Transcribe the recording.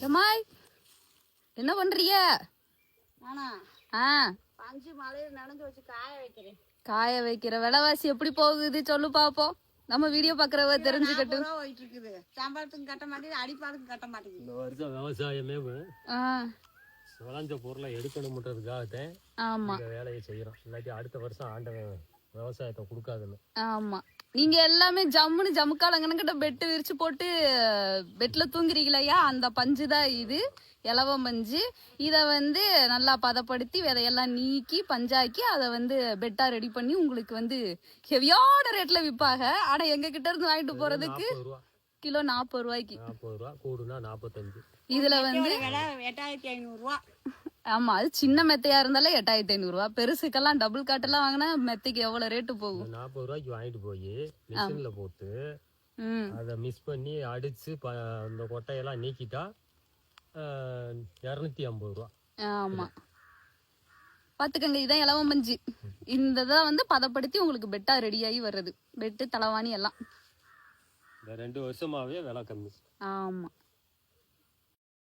ஏமாய் என்ன பண்றீங்க? நானா பஞ்சு மலையில நனைஞ்சு வச்சு காய வைக்கிற விலைவாசி எப்படி போகுது சொல்லு பாப்போம். நம்ம வீடியோ பாக்குறவ தெரிஞ்சுக்கட்டும். போயிட்டு இருக்குது. சம்பளத்துக்கு கட்ட மாட்டேங்குது, அடிப்பாளுக்கு கட்ட மாட்டேங்குது. இந்த வருஷம் விவசாயமே விளைஞ்ச பொருளை எடுக்கணும்ன்றதுக்காகத்தான் ஆமா வேலையை செய்யறோம். இல்லாட்டி அடுத்த வருஷம் ஆண்டவன் விவசாயத்தை கொடுக்காதுன்னு. ஆமா, நீங்க எல்லாமே ஜம்முன்னு ஜமுக்காலங்கன்னுகிட்ட பெட்டு விரிச்சு போட்டு பெட்ல தூங்குறீங்களையா, அந்த பஞ்சு தான் இது, இலவம் பஞ்சு. இத நல்லா பதப்படுத்தி விதையெல்லாம் நீக்கி பஞ்சாக்கி அதை பெட்டா ரெடி பண்ணி உங்களுக்கு ஹெவியான ரேட்ல விற்பாங்க. ஆனா எங்க கிட்ட இருந்து வாங்கிட்டு போறதுக்கு கிலோ 40 ரூபாய்க்கு. 40 ரூபா கூடுனா 45. இதுல 8500 ரூபா. ஆமா, அது சின்ன மெத்தையா இருந்தாலே 8500 ரூபா. பெருசுக்கெல்லாம் டபுள் காட்டெல்லாம் வாங்கினா மெத்தைக்கு எவ்வளவு ரேட்டு போகும்? 40 ரூபாய்க்கு வாங்கிட்டு போய் மிஷின்ல போட்டு அதை மிஸ் பண்ணி அடிச்சு அந்த கொட்டையெல்லாம் நீக்கிட்டா 250 ரூபா. ஆமா, பாத்துக்கங்க, இதான் இலவம் பஞ்சு. இந்த தான் பதப்படுத்தி உங்களுக்கு பெட்டா ரெடியாகி வர்றது. பெட்டு தலைவாணி எல்லாம் 2 வருஷமாவே விலை கம்மி. ஆமா.